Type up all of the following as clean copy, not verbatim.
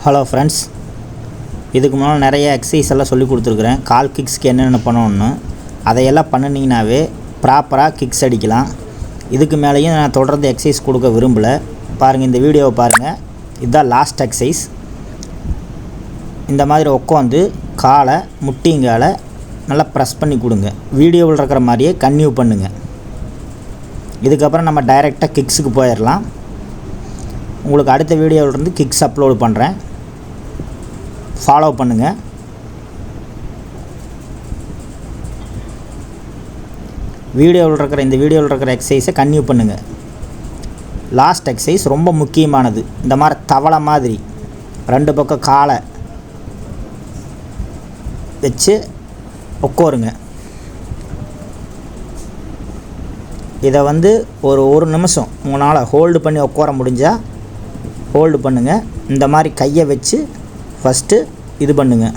Hello friends, இதுக்கு முன்னால் நிறைய எக்ஸசைஸ் எல்லாம் சொல்லி கொடுத்துருக்குறேன். கால் கிக்ஸ்க்கு என்னென்ன பண்ணணும்னு அதையெல்லாம் பண்ணினீங்கன்னாவே ப்ராப்பராக கிக்ஸ் அடிக்கலாம். இதுக்கு மேலேயும் நான் தொடர்ந்து எக்ஸசைஸ் கொடுக்க விரும்பலை. பாருங்கள், இந்த வீடியோவை பாருங்கள். இதுதான் லாஸ்ட் எக்ஸசைஸ். இந்த மாதிரி உட்காந்து காலை முட்டிங்கால நல்லா ப்ரெஸ் பண்ணி கொடுங்க. வீடியோவில் இருக்கிற மாதிரியே கன்டினியூ பண்ணுங்கள். இதுக்கப்புறம் நம்ம டைரெக்டாக கிக்ஸுக்கு போயிடலாம். உங்களுக்கு அடுத்த வீடியோவிலேருந்து கிக்ஸ் அப்லோடு பண்ணுறேன், ஃபாலோ பண்ணுங்கள். இந்த வீடியோவில் இருக்கிற எக்ஸசைஸை கன்டினியூ பண்ணுங்கள். லாஸ்ட் எக்ஸசைஸ் ரொம்ப முக்கியமானது. இந்த மாதிரி தவளை மாதிரி ரெண்டு பக்கம் காலை வச்சு உட்காருங்க. இதை ஒரு நிமிஷம் உங்களால் ஹோல்டு பண்ணி உட்கார முடிஞ்சால் ஹோல்டு பண்ணுங்கள். இந்த மாதிரி கையை வச்சு ஃபஸ்ட்டு இது பண்ணுங்கள்.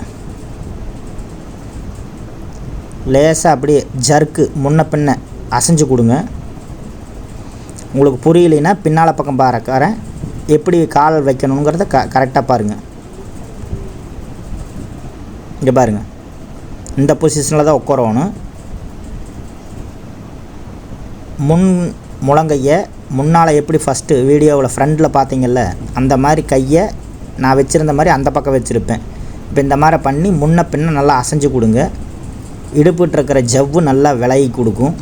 லேசாக அப்படியே ஜர்க்கு முன்ன பின்ன அசைஞ்சு கொடுங்க. உங்களுக்கு புரியலைன்னா பின்னால் பக்கம் பாருக்கிறேன், எப்படி கால் வைக்கணுங்கிறத கரெக்டாக பாருங்கள். இங்கே பாருங்கள், இந்த பொசிஷனில் தான் உட்காரணும். முன் முழங்கையை முன்னால் எப்படி ஃபஸ்ட்டு வீடியோவில் ஃப்ரண்டில் பார்த்தீங்கல்ல, அந்த மாதிரி கையை நான் வச்சுருந்த மாதிரி அந்த பக்கம் வச்சுருப்பேன். இப்போ இந்த மாதிரி பண்ணி முன்ன பின்ன நல்லா அசைஞ்சு கொடுங்க. இடுப்புட்டு இருக்கிற ஜவ்வு நல்லா விலகி கொடுக்கும்.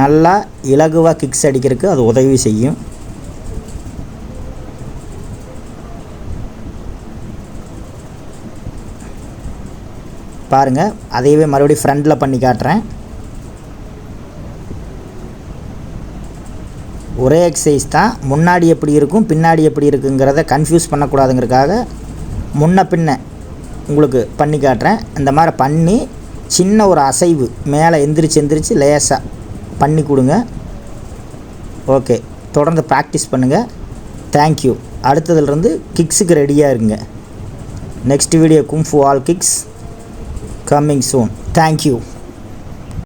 நல்லா இலகுவாக கிக்ஸ் அடிக்கிறதுக்கு அது உதவி செய்யும். பாருங்கள், அதையவே மறுபடியும் ஃப்ரண்டில் பண்ணி காட்டுறேன். ஒரே எக்ஸசைஸ் தான், முன்னாடி எப்படி இருக்கும் பின்னாடி எப்படி இருக்குங்கிறத கன்ஃபியூஸ் பண்ணக்கூடாதுங்கிறதுக்காக முன்ன பின்ன உங்களுக்கு பண்ணி காட்டுறேன். இந்த மாதிரி பண்ணி சின்ன ஒரு அசைவு மேலே எந்திரிச்சு லேசாக பண்ணி கொடுங்க. ஓகே, தொடர்ந்து ப்ராக்டிஸ் பண்ணுங்கள். தேங்க்யூ. அடுத்ததுலேருந்து கிக்ஸுக்கு ரெடியாக இருங்க. Next video kung fu all kicks coming soon. Thank you.